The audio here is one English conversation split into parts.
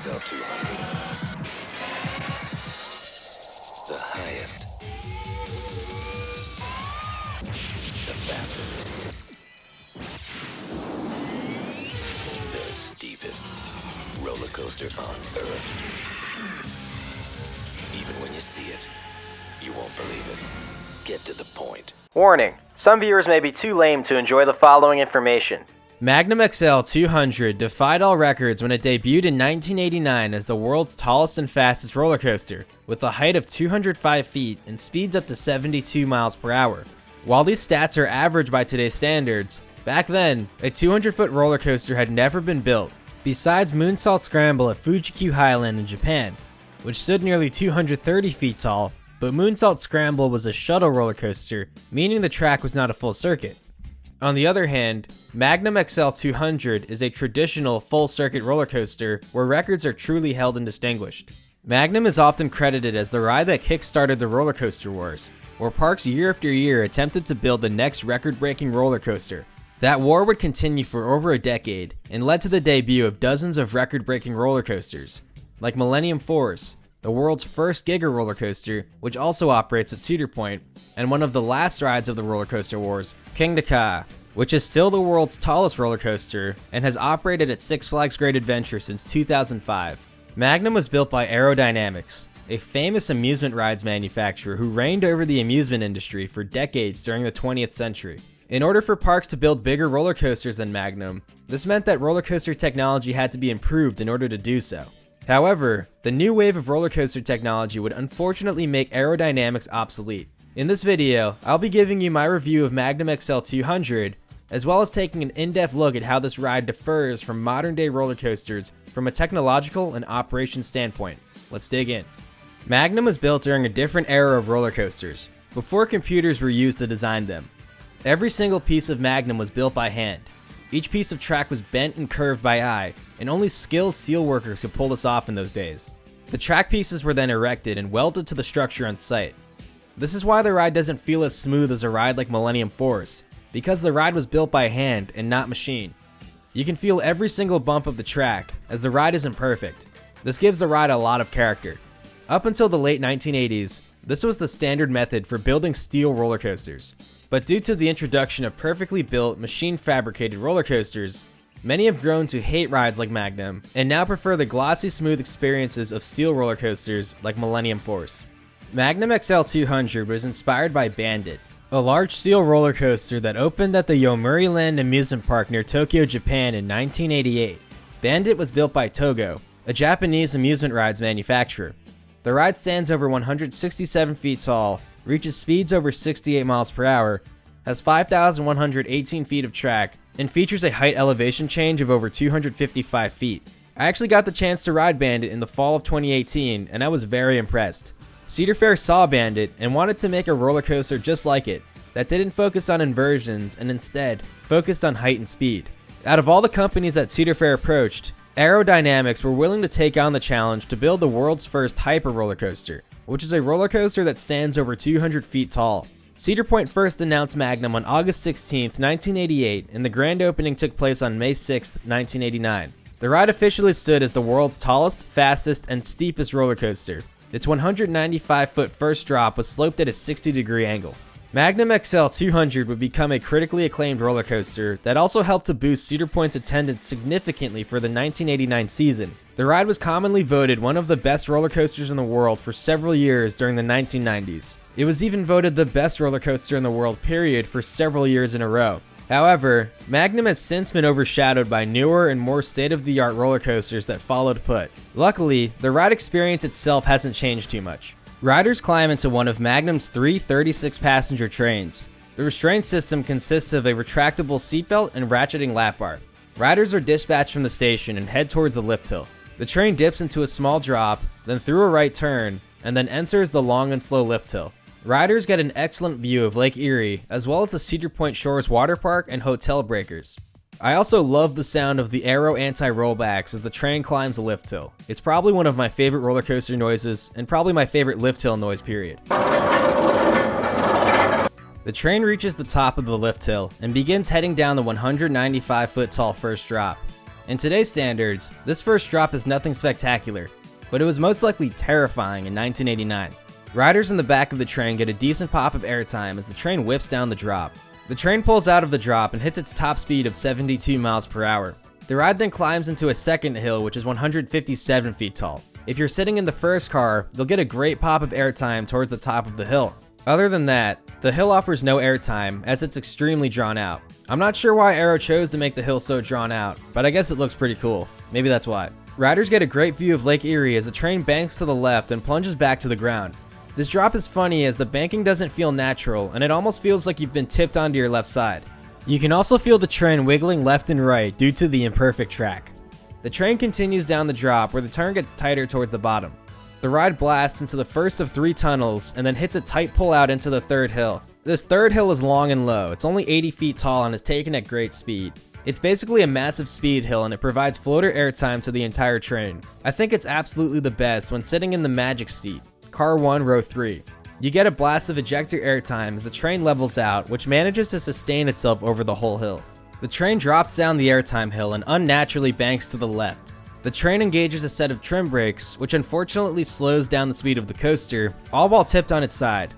XL-200. The highest. The fastest. The steepest roller coaster on Earth. Even when you see it, you won't believe it. Get to the point. Warning: some viewers may be too lame to enjoy the following information. Magnum XL-200 defied all records when it debuted in 1989 as the world's tallest and fastest roller coaster, with a height of 205 feet and speeds up to 72 miles per hour. While these stats are average by today's standards, back then, a 200-foot roller coaster had never been built, besides Moonsault Scramble at Fuji-Q Highland in Japan, which stood nearly 230 feet tall, but Moonsault Scramble was a shuttle roller coaster, meaning the track was not a full circuit. On the other hand, Magnum XL-200 is a traditional full-circuit roller coaster where records are truly held and distinguished. Magnum is often credited as the ride that kick-started the roller coaster wars, where parks year after year attempted to build the next record-breaking roller coaster. That war would continue for over a decade and led to the debut of dozens of record-breaking roller coasters, like Millennium Force, the world's first Giga roller coaster, which also operates at Cedar Point, and one of the last rides of the roller coaster wars, King Ka, which is still the world's tallest roller coaster and has operated at Six Flags Great Adventure since 2005. Magnum was built by Aerodynamics, a famous amusement rides manufacturer who reigned over the amusement industry for decades during the 20th century. In order for parks to build bigger roller coasters than Magnum, this meant that roller coaster technology had to be improved in order to do so. However, the new wave of roller coaster technology would unfortunately make Aerodynamics obsolete. In this video, I'll be giving you my review of Magnum XL-200, as well as taking an in-depth look at how this ride differs from modern-day roller coasters from a technological and operations standpoint. Let's dig in. Magnum was built during a different era of roller coasters, before computers were used to design them. Every single piece of Magnum was built by hand. Each piece of track was bent and curved by eye, and only skilled steel workers could pull this off in those days. The track pieces were then erected and welded to the structure on site. This is why the ride doesn't feel as smooth as a ride like Millennium Force, because the ride was built by hand and not machine. You can feel every single bump of the track, as the ride isn't perfect. This gives the ride a lot of character. Up until the late 1980s, this was the standard method for building steel roller coasters. But due to the introduction of perfectly built, machine-fabricated roller coasters, many have grown to hate rides like Magnum, and now prefer the glossy smooth experiences of steel roller coasters like Millennium Force. Magnum XL-200 was inspired by Bandit, a large steel roller coaster that opened at the Yomiuri Land Amusement Park near Tokyo, Japan in 1988. Bandit was built by Togo, a Japanese amusement rides manufacturer. The ride stands over 167 feet tall, reaches speeds over 68 miles per hour, has 5,118 feet of track, and features a height elevation change of over 255 feet. I actually got the chance to ride Bandit in the fall of 2018, and I was very impressed. Cedar Fair saw Bandit and wanted to make a roller coaster just like it, that didn't focus on inversions and instead focused on height and speed. Out of all the companies that Cedar Fair approached, Aerodynamics were willing to take on the challenge to build the world's first hyper roller coaster, which is a roller coaster that stands over 200 feet tall. Cedar Point first announced Magnum on August 16, 1988, and the grand opening took place on May 6, 1989. The ride officially stood as the world's tallest, fastest, and steepest roller coaster. Its 195-foot first drop was sloped at a 60-degree angle. Magnum XL-200 would become a critically acclaimed roller coaster that also helped to boost Cedar Point's attendance significantly for the 1989 season. The ride was commonly voted one of the best roller coasters in the world for several years during the 1990s. It was even voted the best roller coaster in the world, period, for several years in a row. However, Magnum has since been overshadowed by newer and more state-of-the-art roller coasters that followed put. Luckily, the ride experience itself hasn't changed too much. Riders climb into one of Magnum's 3 36-passenger trains. The restraint system consists of a retractable seatbelt and ratcheting lap bar. Riders are dispatched from the station and head towards the lift hill. The train dips into a small drop, then through a right turn, and then enters the long and slow lift hill. Riders get an excellent view of Lake Erie, as well as the Cedar Point Shores water park and hotel breakers. I also love the sound of the Aero anti-rollbacks as the train climbs the lift hill. It's probably one of my favorite roller coaster noises, and probably my favorite lift hill noise, period. The train reaches the top of the lift hill and begins heading down the 195-foot tall first drop. In today's standards, this first drop is nothing spectacular, but it was most likely terrifying in 1989. Riders in the back of the train get a decent pop of airtime as the train whips down the drop. The train pulls out of the drop and hits its top speed of 72 miles per hour. The ride then climbs into a second hill, which is 157 feet tall. If you're sitting in the first car, you'll get a great pop of airtime towards the top of the hill. Other than that, the hill offers no airtime as it's extremely drawn out. I'm not sure why Arrow chose to make the hill so drawn out, but I guess it looks pretty cool. Maybe that's why. Riders get a great view of Lake Erie as the train banks to the left and plunges back to the ground. This drop is funny as the banking doesn't feel natural and it almost feels like you've been tipped onto your left side. You can also feel the train wiggling left and right due to the imperfect track. The train continues down the drop where the turn gets tighter toward the bottom. The ride blasts into the first of 3 tunnels and then hits a tight pull out into the third hill. This third hill is long and low. It's only 80 feet tall and is taken at great speed. It's basically a massive speed hill and it provides floater airtime to the entire train. I think it's absolutely the best when sitting in the magic seat, car 1, row 3. You get a blast of ejector airtime as the train levels out, which manages to sustain itself over the whole hill. The train drops down the airtime hill and unnaturally banks to the left. The train engages a set of trim brakes, which unfortunately slows down the speed of the coaster, all while tipped on its side.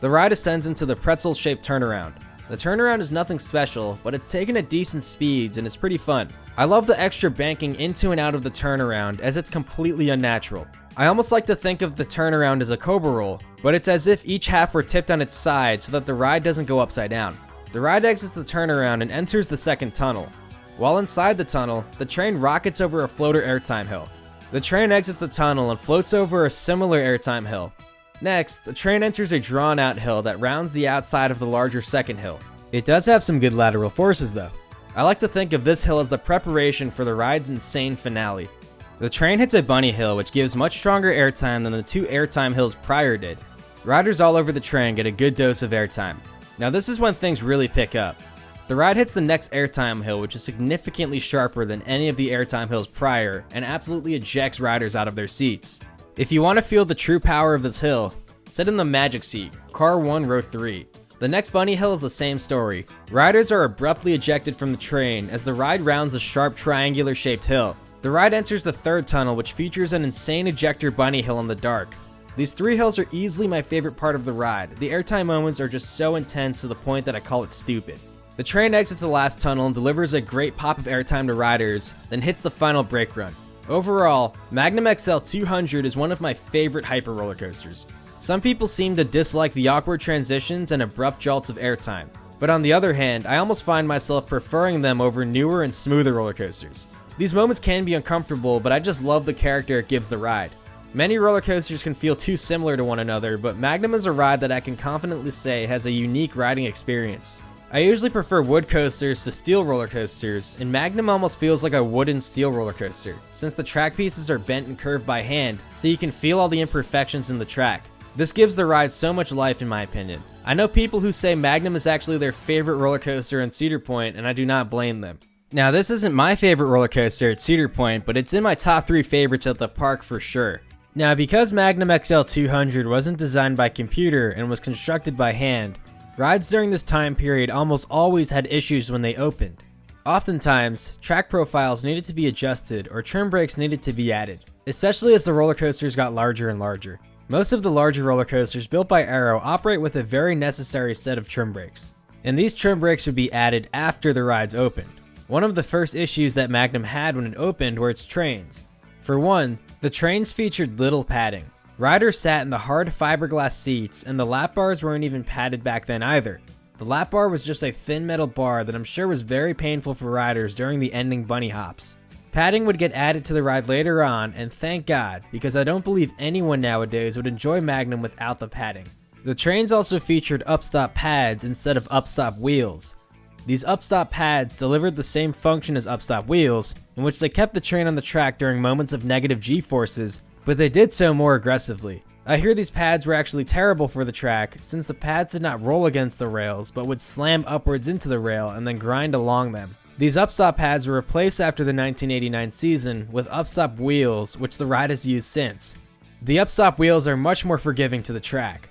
The ride ascends into the pretzel-shaped turnaround. The turnaround is nothing special, but it's taken at decent speeds and it's pretty fun. I love the extra banking into and out of the turnaround as it's completely unnatural. I almost like to think of the turnaround as a cobra roll, but it's as if each half were tipped on its side so that the ride doesn't go upside down. The ride exits the turnaround and enters the second tunnel. While inside the tunnel, the train rockets over a floater airtime hill. The train exits the tunnel and floats over a similar airtime hill. Next, the train enters a drawn-out hill that rounds the outside of the larger second hill. It does have some good lateral forces though. I like to think of this hill as the preparation for the ride's insane finale. The train hits a bunny hill which gives much stronger airtime than the 2 airtime hills prior did. Riders all over the train get a good dose of airtime. Now this is when things really pick up. The ride hits the next airtime hill, which is significantly sharper than any of the airtime hills prior and absolutely ejects riders out of their seats. If you want to feel the true power of this hill, sit in the magic seat, car 1, row 3. The next bunny hill is the same story. Riders are abruptly ejected from the train as the ride rounds the sharp triangular shaped hill. The ride enters the third tunnel, which features an insane ejector bunny hill in the dark. These 3 hills are easily my favorite part of the ride. The airtime moments are just so intense to the point that I call it stupid. The train exits the last tunnel and delivers a great pop of airtime to riders, then hits the final brake run. Overall, Magnum XL-200 is one of my favorite hyper roller coasters. Some people seem to dislike the awkward transitions and abrupt jolts of airtime, but on the other hand, I almost find myself preferring them over newer and smoother roller coasters. These moments can be uncomfortable, but I just love the character it gives the ride. Many roller coasters can feel too similar to one another, but Magnum is a ride that I can confidently say has a unique riding experience. I usually prefer wood coasters to steel roller coasters, and Magnum almost feels like a wooden steel roller coaster, since the track pieces are bent and curved by hand, so you can feel all the imperfections in the track. This gives the ride so much life in my opinion. I know people who say Magnum is actually their favorite roller coaster in Cedar Point, and I do not blame them. Now this isn't my favorite roller coaster at Cedar Point, but it's in my top 3 favorites at the park for sure. Now because Magnum XL-200 wasn't designed by computer and was constructed by hand, rides during this time period almost always had issues when they opened. Oftentimes, track profiles needed to be adjusted or trim brakes needed to be added, especially as the roller coasters got larger and larger. Most of the larger roller coasters built by Arrow operate with a very necessary set of trim brakes, and these trim brakes would be added after the rides opened. One of the first issues that Magnum had when it opened were its trains. For one, the trains featured little padding. Riders sat in the hard fiberglass seats, and the lap bars weren't even padded back then either. The lap bar was just a thin metal bar that I'm sure was very painful for riders during the ending bunny hops. Padding would get added to the ride later on, and thank God, because I don't believe anyone nowadays would enjoy Magnum without the padding. The trains also featured upstop pads instead of upstop wheels. These upstop pads delivered the same function as upstop wheels, in which they kept the train on the track during moments of negative G-forces, but they did so more aggressively. I hear these pads were actually terrible for the track, since the pads did not roll against the rails, but would slam upwards into the rail and then grind along them. These upstop pads were replaced after the 1989 season with upstop wheels, which the ride has used since. The upstop wheels are much more forgiving to the track.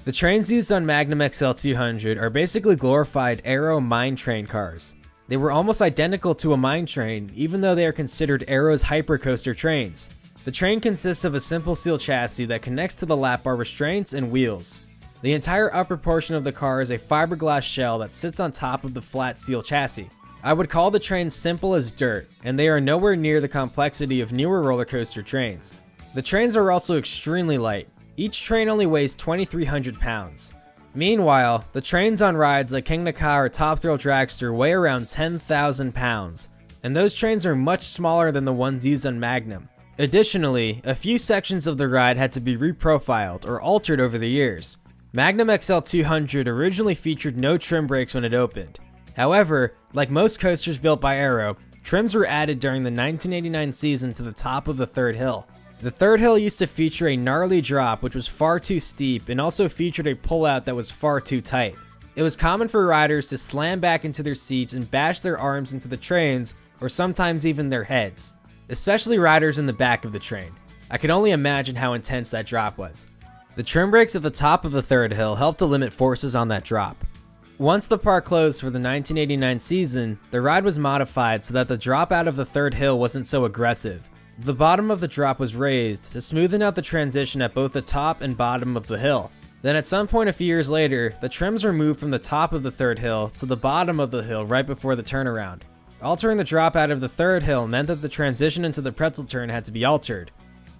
The trains used on Magnum XL-200 are basically glorified Arrow mine train cars. They were almost identical to a mine train, even though they are considered Arrow's hypercoaster trains. The train consists of a simple steel chassis that connects to the lap bar restraints and wheels. The entire upper portion of the car is a fiberglass shell that sits on top of the flat steel chassis. I would call the trains simple as dirt, and they are nowhere near the complexity of newer roller coaster trains. The trains are also extremely light. Each train only weighs 2,300 pounds. Meanwhile, the trains on rides like King Naka or Top Thrill Dragster weigh around 10,000 pounds, and those trains are much smaller than the ones used on Magnum. Additionally, a few sections of the ride had to be reprofiled or altered over the years. Magnum XL-200 originally featured no trim brakes when it opened. However, like most coasters built by Arrow, trims were added during the 1989 season to the top of the third hill. The third hill used to feature a gnarly drop which was far too steep and also featured a pullout that was far too tight. It was common for riders to slam back into their seats and bash their arms into the trains, or sometimes even their heads, especially riders in the back of the train. I can only imagine how intense that drop was. The trim brakes at the top of the third hill helped to limit forces on that drop. Once the park closed for the 1989 season, the ride was modified so that the drop out of the third hill wasn't so aggressive. The bottom of the drop was raised to smoothen out the transition at both the top and bottom of the hill. Then at some point a few years later, the trims were moved from the top of the third hill to the bottom of the hill right before the turnaround. Altering the drop out of the third hill meant that the transition into the pretzel turn had to be altered.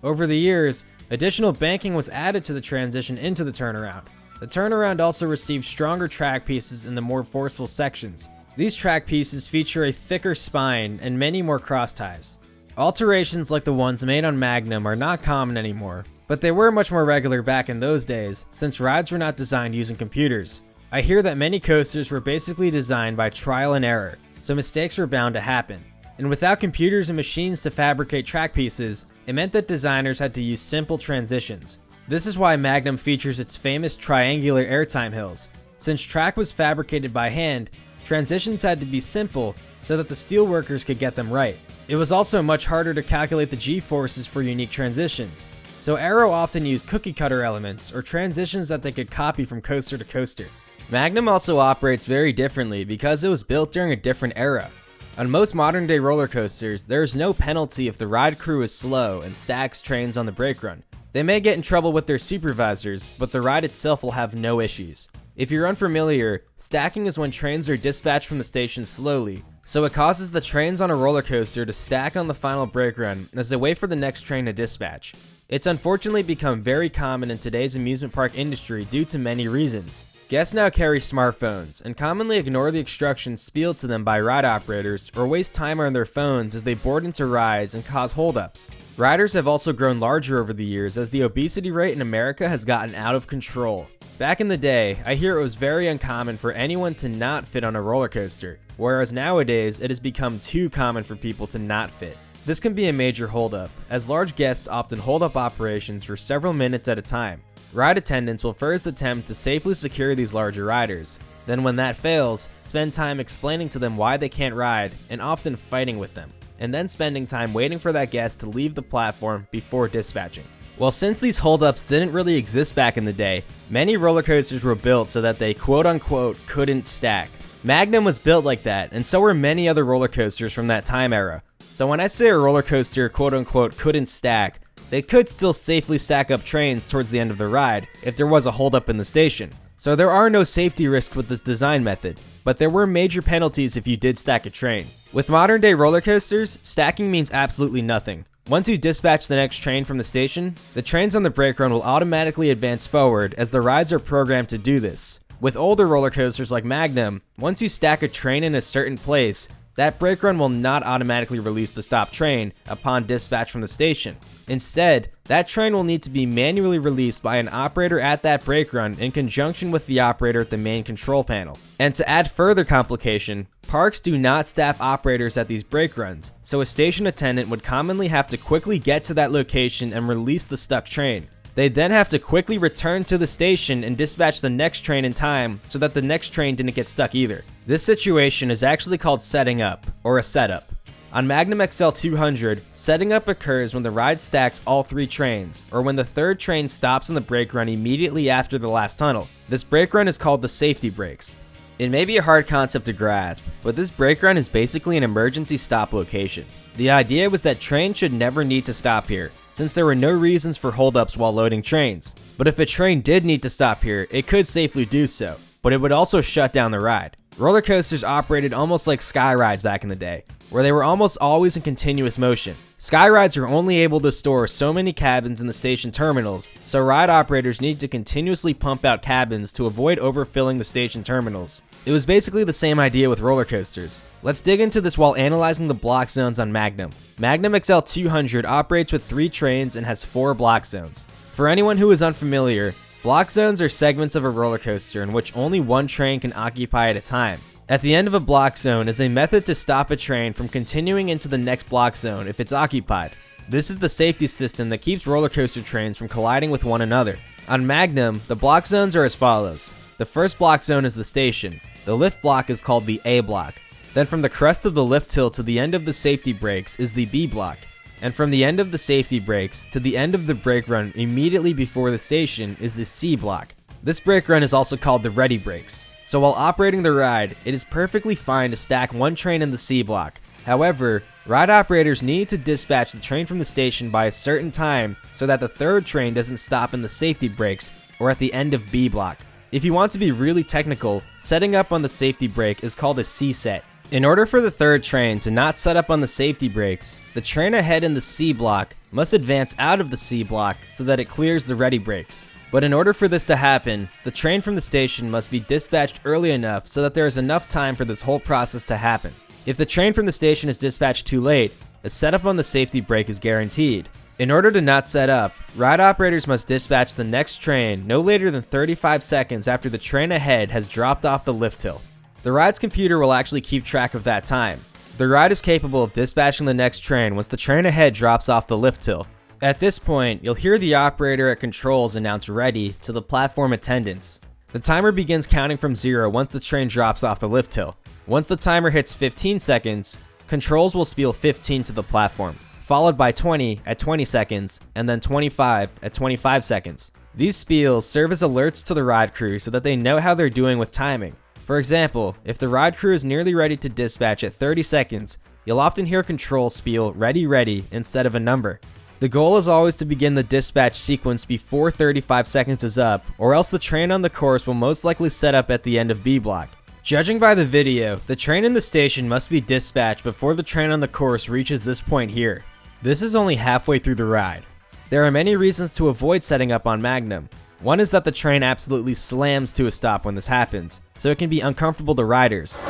Over the years, additional banking was added to the transition into the turnaround. The turnaround also received stronger track pieces in the more forceful sections. These track pieces feature a thicker spine and many more cross ties. Alterations like the ones made on Magnum are not common anymore, but they were much more regular back in those days since rides were not designed using computers. I hear that many coasters were basically designed by trial and error, so mistakes were bound to happen. And without computers and machines to fabricate track pieces, it meant that designers had to use simple transitions. This is why Magnum features its famous triangular airtime hills. Since track was fabricated by hand, transitions had to be simple so that the steelworkers could get them right. It was also much harder to calculate the G-forces for unique transitions, so Arrow often used cookie-cutter elements or transitions that they could copy from coaster to coaster. Magnum also operates very differently because it was built during a different era. On most modern-day roller coasters, there is no penalty if the ride crew is slow and stacks trains on the brake run. They may get in trouble with their supervisors, but the ride itself will have no issues. If you're unfamiliar, stacking is when trains are dispatched from the station slowly, so it causes the trains on a roller coaster to stack on the final brake run as they wait for the next train to dispatch. It's unfortunately become very common in today's amusement park industry due to many reasons. Guests now carry smartphones and commonly ignore the instructions spelled to them by ride operators or waste time on their phones as they board into rides and cause holdups. Riders have also grown larger over the years as the obesity rate in America has gotten out of control. Back in the day, I hear it was very uncommon for anyone to not fit on a roller coaster, whereas nowadays it has become too common for people to not fit. This can be a major holdup, as large guests often hold up operations for several minutes at a time. Ride attendants will first attempt to safely secure these larger riders. Then when that fails, spend time explaining to them why they can't ride and often fighting with them, and then spending time waiting for that guest to leave the platform before dispatching. Well, since these holdups didn't really exist back in the day, many roller coasters were built so that they quote-unquote couldn't stack. Magnum was built like that, and so were many other roller coasters from that time era. So when I say a roller coaster quote-unquote couldn't stack, they could still safely stack up trains towards the end of the ride if there was a holdup in the station. So there are no safety risks with this design method, but there were major penalties if you did stack a train. With modern day roller coasters, stacking means absolutely nothing. Once you dispatch the next train from the station, the trains on the brake run will automatically advance forward as the rides are programmed to do this. With older roller coasters like Magnum, once you stack a train in a certain place, that brake run will not automatically release the stopped train upon dispatch from the station. Instead, that train will need to be manually released by an operator at that brake run in conjunction with the operator at the main control panel. And to add further complication, parks do not staff operators at these brake runs, so a station attendant would commonly have to quickly get to that location and release the stuck train. They'd then have to quickly return to the station and dispatch the next train in time so that the next train didn't get stuck either. This situation is actually called setting up, or a setup. On Magnum XL-200, setting up occurs when the ride stacks all three trains, or when the third train stops on the brake run immediately after the last tunnel. This brake run is called the safety brakes. It may be a hard concept to grasp, but this brake run is basically an emergency stop location. The idea was that trains should never need to stop here, since there were no reasons for holdups while loading trains. But if a train did need to stop here, it could safely do so, but it would also shut down the ride. Roller coasters operated almost like sky rides back in the day, where they were almost always in continuous motion. Sky rides are only able to store so many cabins in the station terminals, so ride operators need to continuously pump out cabins to avoid overfilling the station terminals. It was basically the same idea with roller coasters. Let's dig into this while analyzing the block zones on Magnum. Magnum XL-200 operates with 3 trains and has 4 block zones. For anyone who is unfamiliar, block zones are segments of a roller coaster in which only one train can occupy at a time. At the end of a block zone is a method to stop a train from continuing into the next block zone if it's occupied. This is the safety system that keeps roller coaster trains from colliding with one another. On Magnum, the block zones are as follows. The first block zone is the station. The lift block is called the A block. Then from the crest of the lift hill to the end of the safety brakes is the B block. And from the end of the safety brakes to the end of the brake run immediately before the station is the C block. This brake run is also called the ready brakes. So while operating the ride, it is perfectly fine to stack one train in the C block. However, ride operators need to dispatch the train from the station by a certain time so that the third train doesn't stop in the safety brakes or at the end of B block. If you want to be really technical, setting up on the safety brake is called a C-set. In order for the third train to not set up on the safety brakes, the train ahead in the C block must advance out of the C block so that it clears the ready brakes. But in order for this to happen, the train from the station must be dispatched early enough so that there is enough time for this whole process to happen. If the train from the station is dispatched too late, a setup on the safety brake is guaranteed. In order to not set up, ride operators must dispatch the next train no later than 35 seconds after the train ahead has dropped off the lift hill. The ride's computer will actually keep track of that time. The ride is capable of dispatching the next train once the train ahead drops off the lift hill. At this point, you'll hear the operator at controls announce ready to the platform attendants. The timer begins counting from 0 once the train drops off the lift hill. Once the timer hits 15 seconds, controls will spiel 15 to the platform, followed by 20 at 20 seconds, and then 25 at 25 seconds. These spiels serve as alerts to the ride crew so that they know how they're doing with timing. For example, if the ride crew is nearly ready to dispatch at 30 seconds, you'll often hear controls spiel ready ready instead of a number. The goal is always to begin the dispatch sequence before 35 seconds is up, or else the train on the course will most likely set up at the end of B block. Judging by the video, the train in the station must be dispatched before the train on the course reaches this point here. This is only halfway through the ride. There are many reasons to avoid setting up on Magnum. One is that the train absolutely slams to a stop when this happens, so it can be uncomfortable to riders.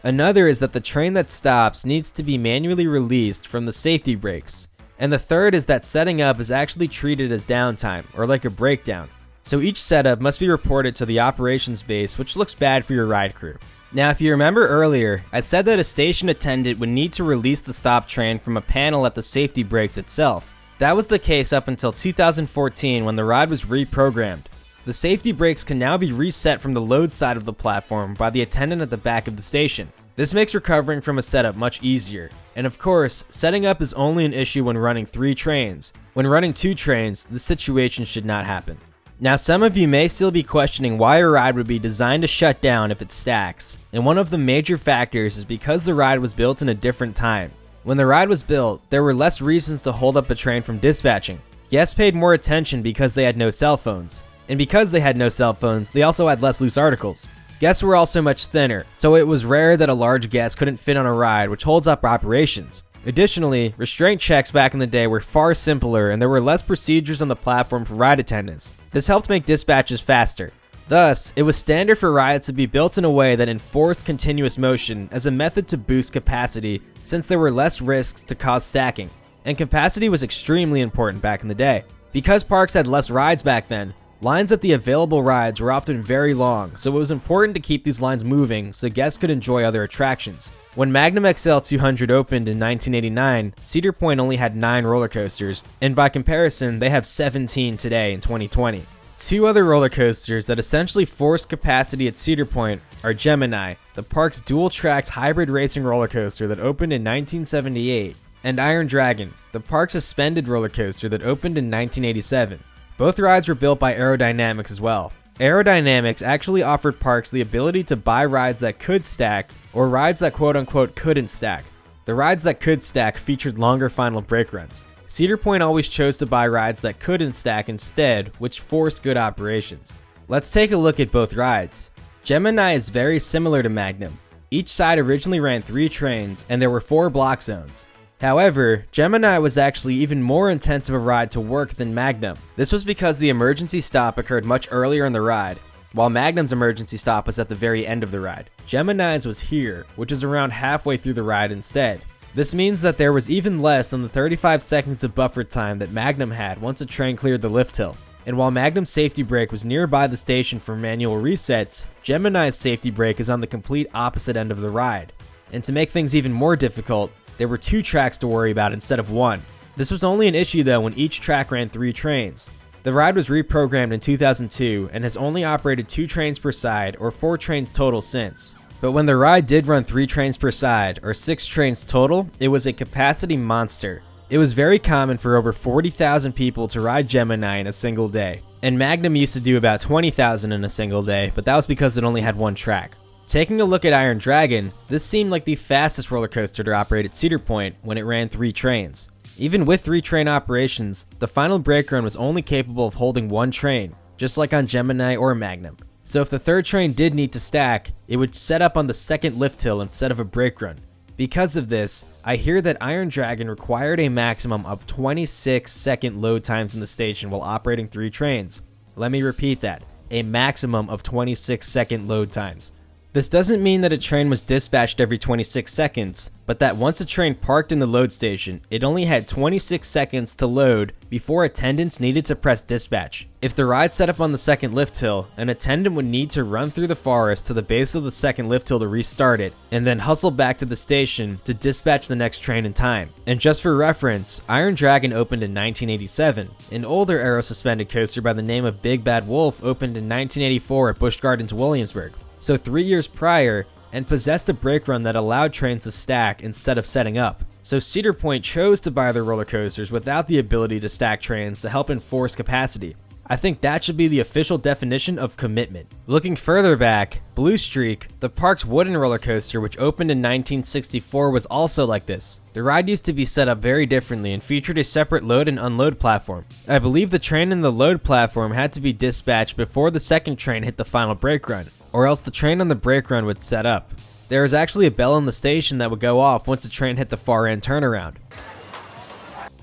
Another is that the train that stops needs to be manually released from the safety brakes. And the third is that setting up is actually treated as downtime, or like a breakdown. So each setup must be reported to the operations base, which looks bad for your ride crew. Now, if you remember earlier, I said that a station attendant would need to release the stop train from a panel at the safety brakes itself. That was the case up until 2014 when the ride was reprogrammed. The safety brakes can now be reset from the load side of the platform by the attendant at the back of the station. This makes recovering from a setup much easier. And of course, setting up is only an issue when running 3 trains. When running 2 trains, this situation should not happen. Now, some of you may still be questioning why a ride would be designed to shut down if it stacks, and one of the major factors is because the ride was built in a different time. When the ride was built, there were less reasons to hold up a train from dispatching. Guests paid more attention because they had no cell phones, and because they had no cell phones, they also had less loose articles. Guests were also much thinner, so it was rare that a large guest couldn't fit on a ride, which holds up operations. Additionally, restraint checks back in the day were far simpler and there were less procedures on the platform for ride attendants. This helped make dispatches faster. Thus, it was standard for rides to be built in a way that enforced continuous motion as a method to boost capacity, since there were less risks to cause stacking. And capacity was extremely important back in the day. Because parks had less rides back then, lines at the available rides were often very long, so it was important to keep these lines moving so guests could enjoy other attractions. When Magnum XL-200 opened in 1989, Cedar Point only had 9 roller coasters, and by comparison, they have 17 today in 2020. 2 other roller coasters that essentially forced capacity at Cedar Point are Gemini, the park's dual-tracked hybrid racing roller coaster that opened in 1978, and Iron Dragon, the park's suspended roller coaster that opened in 1987. Both rides were built by Aerodynamics as well. Aerodynamics actually offered parks the ability to buy rides that could stack, or rides that quote-unquote couldn't stack. The rides that could stack featured longer final brake runs. Cedar Point always chose to buy rides that couldn't stack instead, which forced good operations. Let's take a look at both rides. Gemini is very similar to Magnum. Each side originally ran 3 trains, and there were 4 block zones. However, Gemini was actually even more intense of a ride to work than Magnum. This was because the emergency stop occurred much earlier in the ride, while Magnum's emergency stop was at the very end of the ride. Gemini's was here, which is around halfway through the ride instead. This means that there was even less than the 35 seconds of buffer time that Magnum had once a train cleared the lift hill. And while Magnum's safety brake was nearby the station for manual resets, Gemini's safety brake is on the complete opposite end of the ride. And to make things even more difficult, there were 2 tracks to worry about instead of 1. This was only an issue though when each track ran 3 trains. The ride was reprogrammed in 2002 and has only operated 2 trains per side, or 4 trains total since. But when the ride did run 3 trains per side, or 6 trains total, it was a capacity monster. It was very common for over 40,000 people to ride Gemini in a single day. And Magnum used to do about 20,000 in a single day, but that was because it only had 1 track. Taking a look at Iron Dragon, this seemed like the fastest roller coaster to operate at Cedar Point when it ran 3 trains. Even with 3 train operations, the final brake run was only capable of holding 1 train, just like on Gemini or Magnum. So if the 3rd train did need to stack, it would set up on the 2nd lift hill instead of a brake run. Because of this, I hear that Iron Dragon required a maximum of 26-second load times in the station while operating 3 trains. Let me repeat that, a maximum of 26-second load times. This doesn't mean that a train was dispatched every 26 seconds, but that once a train parked in the load station, it only had 26 seconds to load before attendants needed to press dispatch. If the ride set up on the 2nd lift hill, an attendant would need to run through the forest to the base of the 2nd lift hill to restart it, and then hustle back to the station to dispatch the next train in time. And just for reference, Iron Dragon opened in 1987. An older aero-suspended coaster by the name of Big Bad Wolf opened in 1984 at Busch Gardens, Williamsburg. So 3 years prior, and possessed a brake run that allowed trains to stack instead of setting up. So Cedar Point chose to buy their roller coasters without the ability to stack trains to help enforce capacity. I think that should be the official definition of commitment. Looking further back, Blue Streak, the park's wooden roller coaster which opened in 1964, was also like this. The ride used to be set up very differently and featured a separate load and unload platform. I believe the train in the load platform had to be dispatched before the 2nd train hit the final brake run, or else the train on the brake run would set up. There was actually a bell in the station that would go off once a train hit the far end turnaround.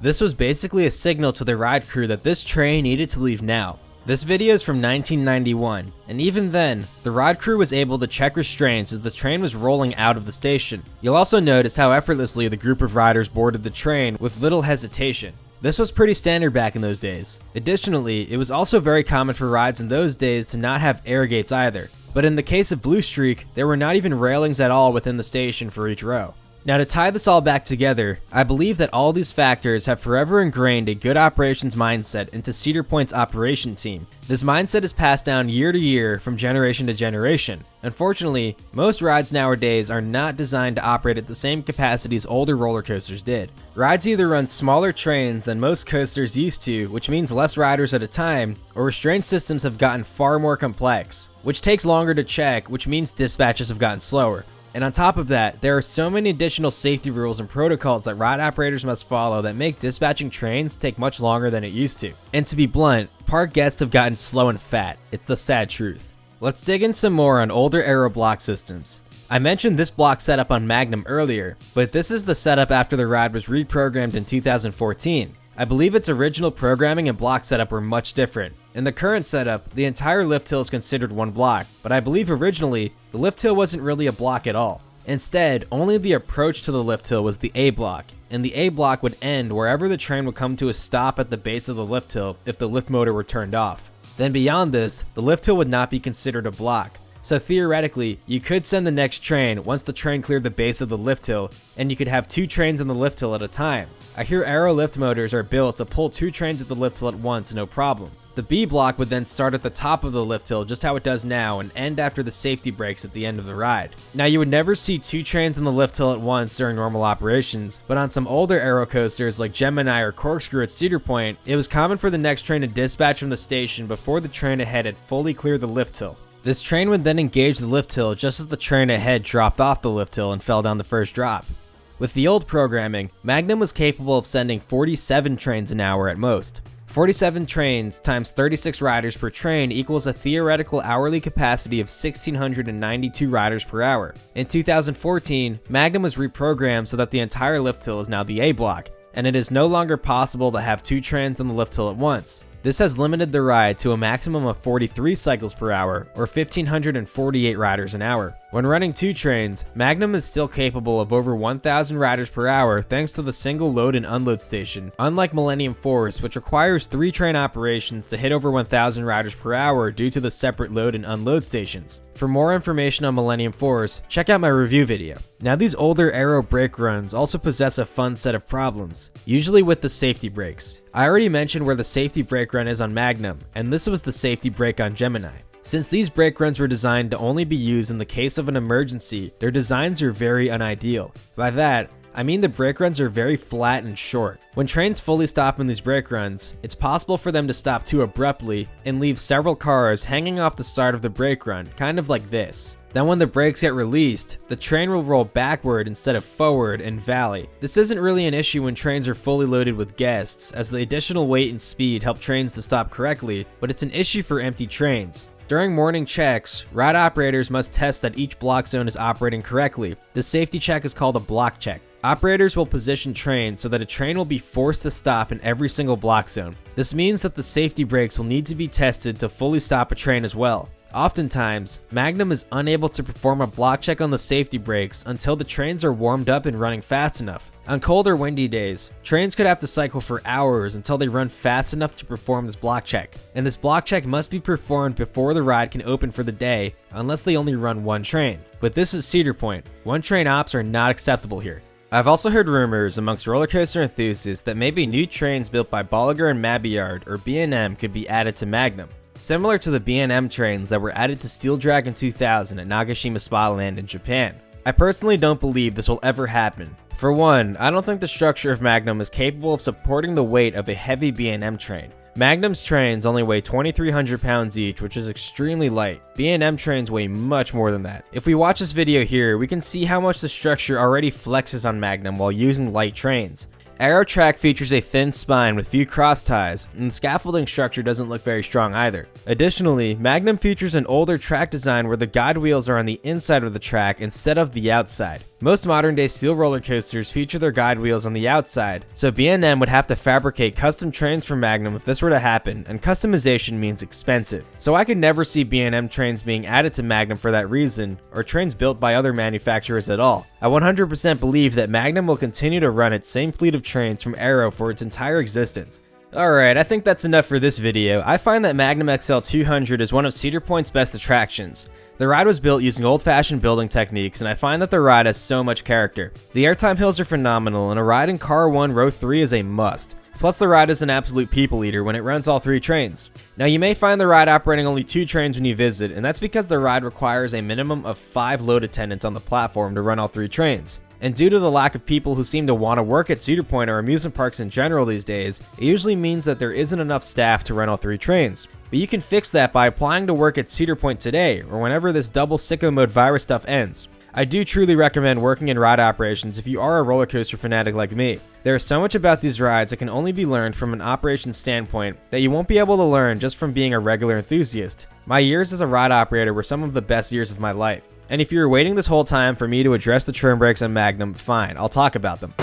This was basically a signal to the ride crew that this train needed to leave now. This video is from 1991, and even then, the ride crew was able to check restraints as the train was rolling out of the station. You'll also notice how effortlessly the group of riders boarded the train with little hesitation. This was pretty standard back in those days. Additionally, it was also very common for rides in those days to not have air gates either. But in the case of Blue Streak, there were not even railings at all within the station for each row. Now to tie this all back together, I believe that all these factors have forever ingrained a good operations mindset into Cedar Point's operation team. This mindset is passed down year to year from generation to generation. Unfortunately, most rides nowadays are not designed to operate at the same capacity as older roller coasters did. Rides either run smaller trains than most coasters used to, which means less riders at a time, or restraint systems have gotten far more complex, which takes longer to check, which means dispatches have gotten slower. And on top of that, there are so many additional safety rules and protocols that ride operators must follow that make dispatching trains take much longer than it used to. And to be blunt, park guests have gotten slow and fat. It's the sad truth. Let's dig in some more on older aero block systems. I mentioned this block setup on Magnum earlier, but this is the setup after the ride was reprogrammed in 2014. I believe its original programming and block setup were much different. In the current setup, the entire lift hill is considered one block, but I believe originally, the lift hill wasn't really a block at all. Instead, only the approach to the lift hill was the A block, and the A block would end wherever the train would come to a stop at the base of the lift hill if the lift motor were turned off. Then beyond this, the lift hill would not be considered a block. So theoretically, you could send the next train once the train cleared the base of the lift hill, and you could have 2 trains on the lift hill at a time. I hear aero lift motors are built to pull 2 trains at the lift hill at once, no problem. The B block would then start at the top of the lift hill just how it does now and end after the safety brakes at the end of the ride. Now you would never see 2 trains on the lift hill at once during normal operations, but on some older aero coasters like Gemini or Corkscrew at Cedar Point, it was common for the next train to dispatch from the station before the train ahead had fully cleared the lift hill. This train would then engage the lift hill just as the train ahead dropped off the lift hill and fell down the first drop. With the old programming, Magnum was capable of sending 47 trains an hour at most. 47 trains times 36 riders per train equals a theoretical hourly capacity of 1,692 riders per hour. In 2014, Magnum was reprogrammed so that the entire lift hill is now the A block, and it is no longer possible to have 2 trains on the lift hill at once. This has limited the ride to a maximum of 43 cycles per hour, or 1,548 riders an hour. When running 2 trains, Magnum is still capable of over 1,000 riders per hour thanks to the single load and unload station, unlike Millennium Force, which requires 3 train operations to hit over 1,000 riders per hour due to the separate load and unload stations. For more information on Millennium Force, check out my review video. Now these older aero brake runs also possess a fun set of problems, usually with the safety brakes. I already mentioned where the safety brake run is on Magnum, and this was the safety brake on Gemini. Since these brake runs were designed to only be used in the case of an emergency, their designs are very unideal. By that, I mean the brake runs are very flat and short. When trains fully stop in these brake runs, it's possible for them to stop too abruptly and leave several cars hanging off the start of the brake run, kind of like this. Then when the brakes get released, the train will roll backward instead of forward and valley. This isn't really an issue when trains are fully loaded with guests, as the additional weight and speed help trains to stop correctly, but it's an issue for empty trains. During morning checks, ride operators must test that each block zone is operating correctly. The safety check is called a block check. Operators will position trains so that a train will be forced to stop in every single block zone. This means that the safety brakes will need to be tested to fully stop a train as well. Oftentimes, Magnum is unable to perform a block check on the safety brakes until the trains are warmed up and running fast enough. On cold or windy days, trains could have to cycle for hours until they run fast enough to perform this block check. And this block check must be performed before the ride can open for the day, unless they only run 1 train. But this is Cedar Point. 1 train ops are not acceptable here. I've also heard rumors amongst roller coaster enthusiasts that maybe new trains built by Bolliger and Mabillard or B&M could be added to Magnum, similar to the B&M trains that were added to Steel Dragon 2000 at Nagashima Spa Land in Japan. I personally don't believe this will ever happen. For one, I don't think the structure of Magnum is capable of supporting the weight of a heavy B&M train. Magnum's trains only weigh 2,300 pounds each, which is extremely light. B&M trains weigh much more than that. If we watch this video here, we can see how much the structure already flexes on Magnum while using light trains. Aero track features a thin spine with few cross ties, and the scaffolding structure doesn't look very strong either. Additionally, Magnum features an older track design where the guide wheels are on the inside of the track instead of the outside. Most modern day steel roller coasters feature their guide wheels on the outside, so B&M would have to fabricate custom trains for Magnum if this were to happen, and customization means expensive. So I could never see B&M trains being added to Magnum for that reason, or trains built by other manufacturers at all. I 100% believe that Magnum will continue to run its same fleet of trains from Aero for its entire existence. Alright, I think that's enough for this video. I find that Magnum XL-200 is one of Cedar Point's best attractions. The ride was built using old-fashioned building techniques, and I find that the ride has so much character. The airtime hills are phenomenal, and a ride in Car 1 Row 3 is a must. Plus, the ride is an absolute people eater when it runs all 3 trains. Now, you may find the ride operating only 2 trains when you visit, and that's because the ride requires a minimum of 5 load attendants on the platform to run all 3 trains. And due to the lack of people who seem to want to work at Cedar Point or amusement parks in general these days, it usually means that there isn't enough staff to run all 3 trains. But you can fix that by applying to work at Cedar Point today, or whenever this double sicko mode virus stuff ends. I do truly recommend working in ride operations if you are a roller coaster fanatic like me. There is so much about these rides that can only be learned from an operations standpoint that you won't be able to learn just from being a regular enthusiast. My years as a ride operator were some of the best years of my life. And if you're waiting this whole time for me to address the trim brakes on Magnum, fine, I'll talk about them.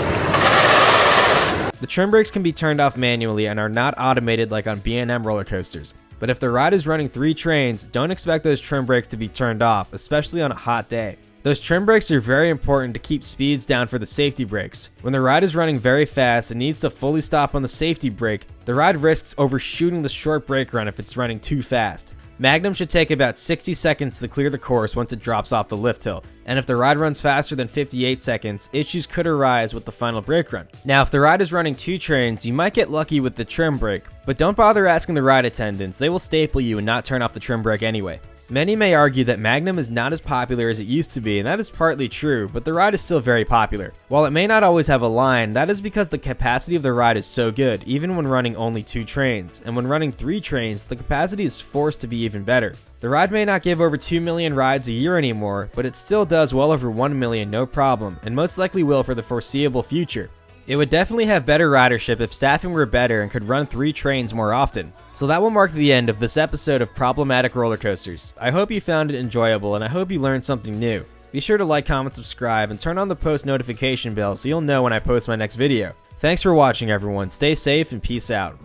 The trim brakes can be turned off manually and are not automated like on B&M roller coasters. But if the ride is running 3 trains, don't expect those trim brakes to be turned off, especially on a hot day. Those trim brakes are very important to keep speeds down for the safety brakes. When the ride is running very fast and needs to fully stop on the safety brake, the ride risks overshooting the short brake run if it's running too fast. Magnum should take about 60 seconds to clear the course once it drops off the lift hill, and if the ride runs faster than 58 seconds, issues could arise with the final brake run. Now, if the ride is running 2 trains, you might get lucky with the trim brake, but don't bother asking the ride attendants, they will staple you and not turn off the trim brake anyway. Many may argue that Magnum is not as popular as it used to be, and that is partly true, but the ride is still very popular. While it may not always have a line, that is because the capacity of the ride is so good, even when running only 2 trains, and when running 3 trains, the capacity is forced to be even better. The ride may not give over 2 million rides a year anymore, but it still does well over 1 million no problem, and most likely will for the foreseeable future. It would definitely have better ridership if staffing were better and could run 3 trains more often. So that will mark the end of this episode of Problematic Roller Coasters. I hope you found it enjoyable and I hope you learned something new. Be sure to like, comment, subscribe, and turn on the post notification bell so you'll know when I post my next video. Thanks for watching everyone, stay safe and peace out.